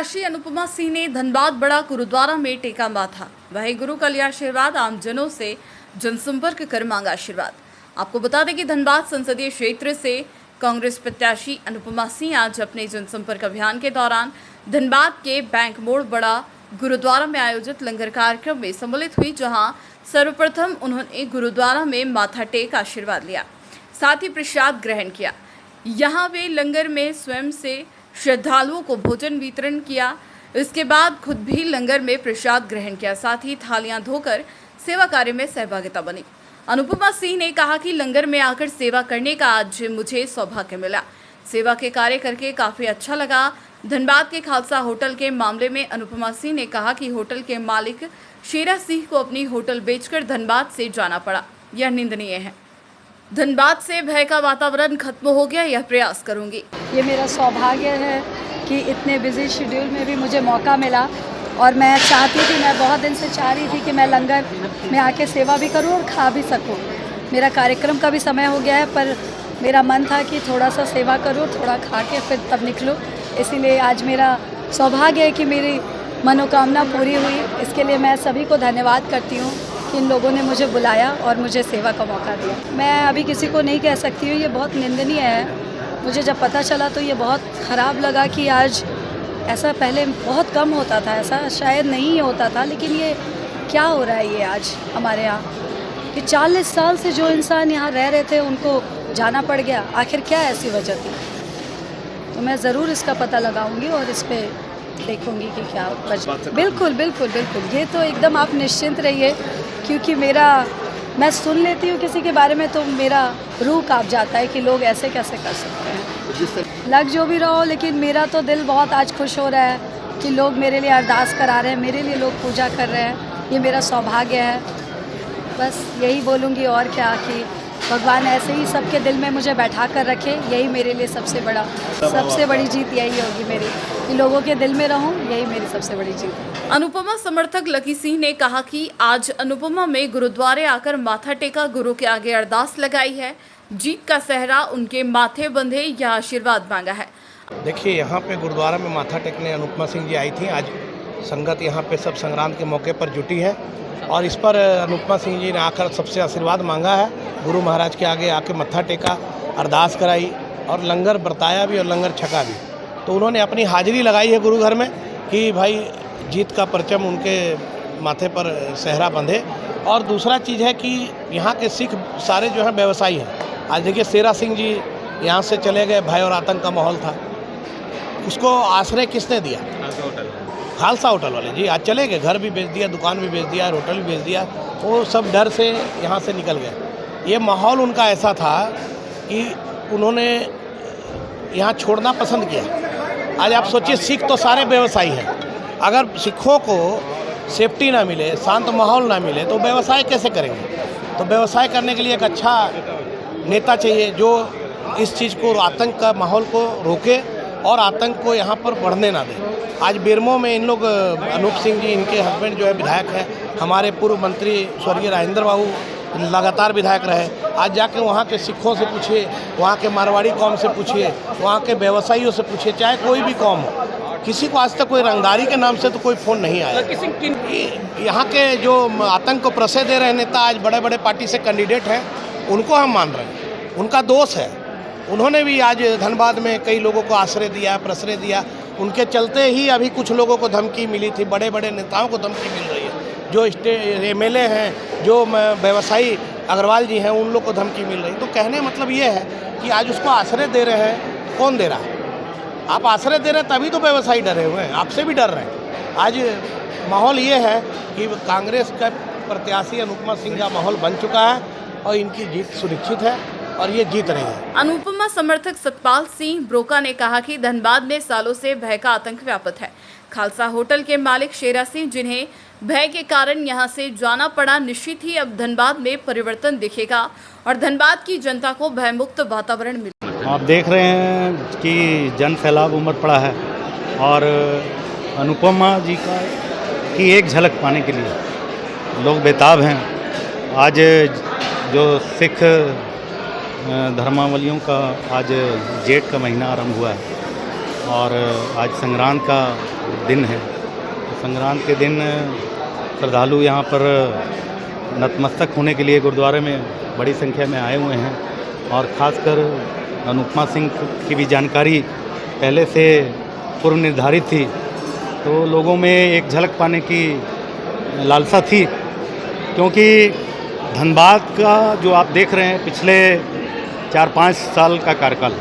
प्रत्याशी अनुपमा सिंह ने धनबाद बड़ा गुरुद्वारा में टेका माथा। वहीं गुरु का लिया आशीर्वाद, आमजनों से जनसंपर्क कर मांगा आशीर्वाद। आपको बता दें कि धनबाद संसदीय क्षेत्र से कांग्रेस प्रत्याशी अनुपमा सिंह आज अपने जनसंपर्क अभियान के दौरान धनबाद के बैंक मोड़ बड़ा गुरुद्वारा में आयोजित लंगर कार्यक्रम में सम्मिलित हुई, जहां सर्वप्रथम उन्होंने गुरुद्वारा में माथा टेक आशीर्वाद लिया, साथ ही प्रसाद ग्रहण किया। यहाँ वे लंगर में स्वयं से श्रद्धालुओं को भोजन वितरण किया। इसके बाद खुद भी लंगर में प्रसाद ग्रहण किया, साथ ही थालियां धोकर सेवा कार्य में सहभागिता बनी। अनुपमा सिंह ने कहा कि लंगर में आकर सेवा करने का आज मुझे सौभाग्य मिला। सेवा के कार्य करके काफ़ी अच्छा लगा। धनबाद के खालसा होटल के मामले में अनुपमा सिंह ने कहा कि होटल के मालिक शेरा सिंह को अपनी होटल बेचकर धनबाद से जाना पड़ा, यह निंदनीय है। धनबाद से भय का वातावरण खत्म हो गया, यह प्रयास करूंगी। ये मेरा सौभाग्य है कि इतने बिजी शेड्यूल में भी मुझे मौका मिला, और मैं चाहती थी, मैं बहुत दिन से चाह रही थी कि मैं लंगर में आके सेवा भी करूं और खा भी सकूं। मेरा कार्यक्रम का भी समय हो गया है, पर मेरा मन था कि थोड़ा सा सेवा करूं, थोड़ा खा के फिर तब निकलूं। इसीलिए आज मेरा सौभाग्य है कि मेरी मनोकामना पूरी हुई। इसके लिए मैं सभी को धन्यवाद करती हूँ कि इन लोगों ने मुझे बुलाया और मुझे सेवा का मौका दिया। मैं अभी किसी को नहीं कह सकती हूँ, ये बहुत निंदनीय है। मुझे जब पता चला तो ये बहुत ख़राब लगा कि आज ऐसा पहले बहुत कम होता था, ऐसा शायद नहीं होता था, लेकिन ये क्या हो रहा है ये आज हमारे यहाँ कि 40 साल से जो इंसान यहाँ रह रहे थे उनको जाना पड़ गया। आखिर क्या ऐसी वजह थी? तो मैं ज़रूर इसका पता लगाऊंगी और इस पर देखूंगी कि क्या वजह। बिल्कुल बिल्कुल बिल्कुल, ये तो एकदम आप निश्चिंत रहिए, क्योंकि मैं सुन लेती हूँ किसी के बारे में तो मेरा रूह काँप जाता है कि लोग ऐसे कैसे कर सकते हैं। लग जो भी रहो, लेकिन मेरा तो दिल बहुत आज खुश हो रहा है कि लोग मेरे लिए अरदास करा रहे हैं, मेरे लिए लोग पूजा कर रहे हैं। ये मेरा सौभाग्य है। बस यही बोलूँगी और क्या, कि भगवान ऐसे ही सबके दिल में मुझे बैठा कर रखे। यही मेरे लिए सबसे बड़ी जीत यही होगी मेरी, कि लोगों के दिल में रहूं। यही मेरी सबसे बड़ी जीत है। अनुपमा समर्थक लकी सिंह ने कहा कि आज अनुपमा में गुरुद्वारे आकर माथा टेका, गुरु के आगे अरदास लगाई है, जीत का सहरा उनके माथे बंधे, यह आशीर्वाद मांगा है। देखिए, यहाँ पे गुरुद्वारा में माथा टेकने अनुपमा सिंह जी आई थी। आज संगत यहाँ पे सब संग्राम के मौके पर जुटी है और इस पर अनुपमा सिंह जी ने आकर सबसे आशीर्वाद मांगा है। गुरु महाराज के आगे आके मत्था टेका, अरदास कराई और लंगर बरताया भी और लंगर छका भी। तो उन्होंने अपनी हाजिरी लगाई है गुरु घर में कि भाई जीत का परचम उनके माथे पर सहरा बंधे। और दूसरा चीज़ है कि यहाँ के सिख सारे जो हैं व्यवसायी हैं। आज देखिए, शेरा सिंह जी यहाँ से चले गए, भय और आतंक का माहौल था, उसको आश्रय किसने दिया? खालसा होटल वाले जी। आज चले गए, घर भी बेच दिया, दुकान भी बेच दिया, होटल भी बेच दिया। वो सब डर से यहाँ से निकल गए। ये माहौल उनका ऐसा था कि उन्होंने यहाँ छोड़ना पसंद किया। आज आप सोचिए, सिख तो सारे व्यवसायी हैं। अगर सिखों को सेफ्टी ना मिले, शांत माहौल ना मिले, तो व्यवसाय कैसे करेंगे? तो व्यवसाय करने के लिए एक अच्छा नेता चाहिए जो इस चीज़ को, आतंक का माहौल को रोके और आतंक को यहाँ पर बढ़ने ना दे। आज बेरमो में इन लोग, अनूप सिंह जी, इनके हस्बैंड जो है विधायक हैं, हमारे पूर्व मंत्री स्वर्गीय राजेंद्र बाबू लगातार विधायक रहे। आज जाके वहाँ के सिखों से पूछिए, वहाँ के मारवाड़ी कौम से पूछिए, वहाँ के व्यवसायियों से पूछिए, चाहे कोई भी कौम हो, किसी को आज तक कोई रंगदारी के नाम से तो कोई फ़ोन नहीं आया। यहाँ के जो आतंक को प्रश्रय दे रहे नेता आज बड़े बड़े पार्टी से कैंडिडेट हैं, उनको हम मान रहे हैं। उनका दोष है, उन्होंने भी आज धनबाद में कई लोगों को आश्रय दिया, प्रश्रय दिया। उनके चलते ही अभी कुछ लोगों को धमकी मिली थी, बड़े बड़े नेताओं को धमकी मिल रही है। जो MLA हैं, जो व्यवसायी अग्रवाल जी हैं, उन लोग को धमकी मिल रही। तो कहने मतलब ये है कि आज उसको आश्रय दे रहे हैं। कौन दे रहा है? आप आश्रय दे रहे हैं, तभी तो व्यवसायी डरे हुए हैं, आपसे भी डर रहे हैं। आज माहौल ये है कि कांग्रेस का प्रत्याशी अनुपमा सिंह का माहौल बन चुका है और इनकी जीत सुनिश्चित है और ये जीत रही है। अनुपमा समर्थक सतपाल सिंह ब्रोका ने कहा कि धनबाद में सालों से भय का आतंक व्याप्त है। खालसा होटल के मालिक शेरा सिंह, जिन्हें भय के कारण यहां से जाना पड़ा, निश्चित ही अब धनबाद में परिवर्तन दिखेगा और धनबाद की जनता को भयमुक्त वातावरण मिलेगा। आप देख रहे हैं कि जन सैलाब उमड़ पड़ा है और अनुपमा जी की एक झलक पाने के लिए लोग बेताब हैं। आज जो सिख धर्मावलियों का आज जेठ का महीना आरंभ हुआ है और आज संक्रांत का दिन है। तो संक्रांत के दिन श्रद्धालु यहाँ पर नतमस्तक होने के लिए गुरुद्वारे में बड़ी संख्या में आए हुए हैं और ख़ासकर अनुपमा सिंह की भी जानकारी पहले से पूर्व निर्धारित थी, तो लोगों में एक झलक पाने की लालसा थी, क्योंकि धनबाद का जो आप देख रहे हैं पिछले 4-5 साल का कार्यकाल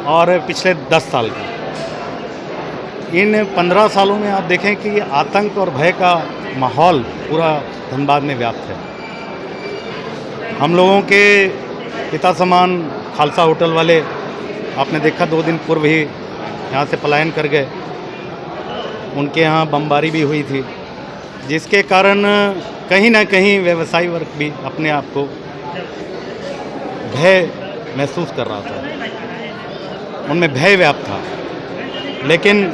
और पिछले 10 साल का, इन 15 सालों में आप देखें कि आतंक और भय का माहौल पूरा धनबाद में व्याप्त है। हम लोगों के पिता समान खालसा होटल वाले आपने देखा 2 दिन पूर्व ही यहाँ से पलायन कर गए, उनके यहाँ बमबारी भी हुई थी, जिसके कारण कहीं ना कहीं व्यवसायी वर्ग भी अपने आप को भय महसूस कर रहा था, उनमें भय व्याप्त था। लेकिन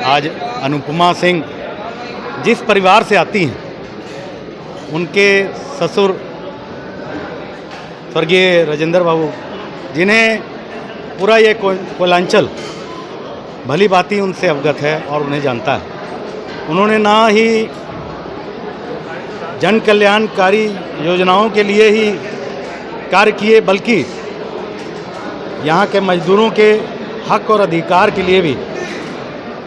आज अनुपमा सिंह जिस परिवार से आती हैं, उनके ससुर स्वर्गीय राजेंद्र बाबू, जिन्हें पूरा ये कोयलांचल भली भांति उनसे अवगत है और उन्हें जानता है, उन्होंने ना ही जन कल्याणकारी योजनाओं के लिए ही कार्य किए, बल्कि यहाँ के मजदूरों के हक और अधिकार के लिए भी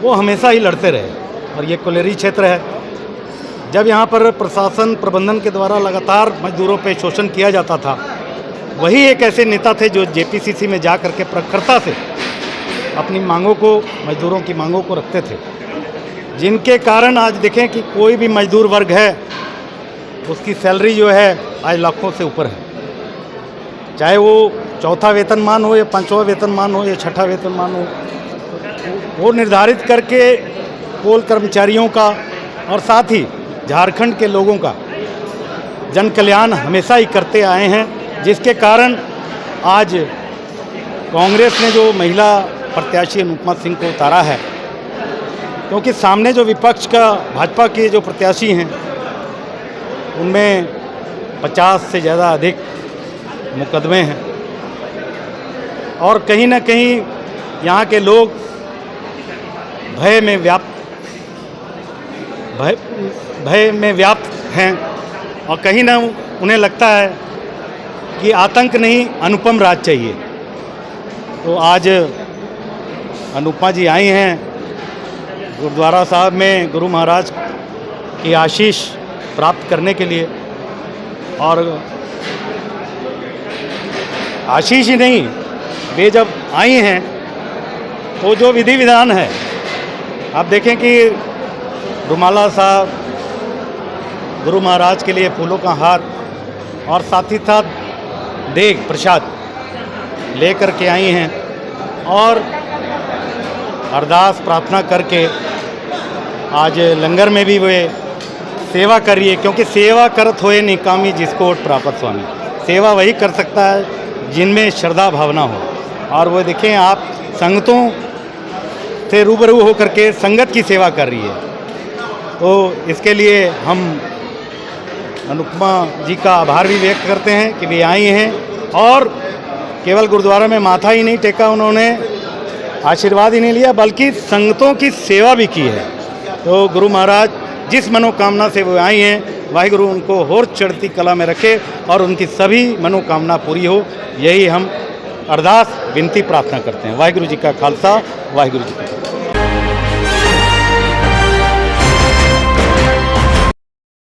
वो हमेशा ही लड़ते रहे। और ये कोलेरी क्षेत्र है, जब यहाँ पर प्रशासन प्रबंधन के द्वारा लगातार मजदूरों पे शोषण किया जाता था, वही एक ऐसे नेता थे जो जेपीसीसी में जा करके प्रखरता से अपनी मांगों को, मजदूरों की मांगों को रखते थे, जिनके कारण आज देखें कि कोई भी मजदूर वर्ग है उसकी सैलरी जो है आज लाखों से ऊपर है, चाहे वो 4था वेतनमान हो या 5वां वेतनमान हो या 6ठा वेतनमान हो, वो निर्धारित करके कोल कर्मचारियों का और साथ ही झारखंड के लोगों का जन कल्याण हमेशा ही करते आए हैं, जिसके कारण आज कांग्रेस ने जो महिला प्रत्याशी अनुपमा सिंह को उतारा है, क्योंकि सामने जो विपक्ष का भाजपा के जो प्रत्याशी हैं उनमें 50 से ज़्यादा अधिक मुकदमे हैं और कहीं ना कहीं यहाँ के लोग भय में व्याप्त हैं और कहीं ना उन्हें लगता है कि आतंक नहीं, अनुपम राज चाहिए। तो आज अनुपमा जी आई हैं गुरुद्वारा साहब में गुरु महाराज की आशीष प्राप्त करने के लिए, और आशीष ही नहीं, वे जब आई हैं तो जो विधि विधान है, आप देखें कि रुमाला साहब गुरु महाराज के लिए फूलों का हार और साथ ही साथ देग प्रसाद लेकर के आई हैं और अरदास प्रार्थना करके आज लंगर में भी वे सेवा करिए, क्योंकि सेवा करत होए निकामी जिसको ओट प्राप्त स्वामी। सेवा वही कर सकता है जिनमें श्रद्धा भावना हो, और वो देखें आप संगतों से रूबरू होकर के संगत की सेवा कर रही है। तो इसके लिए हम अनुपमा जी का आभार भी व्यक्त करते हैं कि वे आई हैं और केवल गुरुद्वारा में माथा ही नहीं टेका, उन्होंने आशीर्वाद ही नहीं लिया बल्कि संगतों की सेवा भी की है। तो गुरु महाराज जिस मनोकामना से वो आई हैं, वाहिगुरु उनको और चढ़ती कला में रखे और उनकी सभी मनोकामना पूरी हो, यही हम अरदास विनती प्रार्थना करते हैं। वाहिगुरु जी का खालसा, वाहिगुरु जी की फतेह।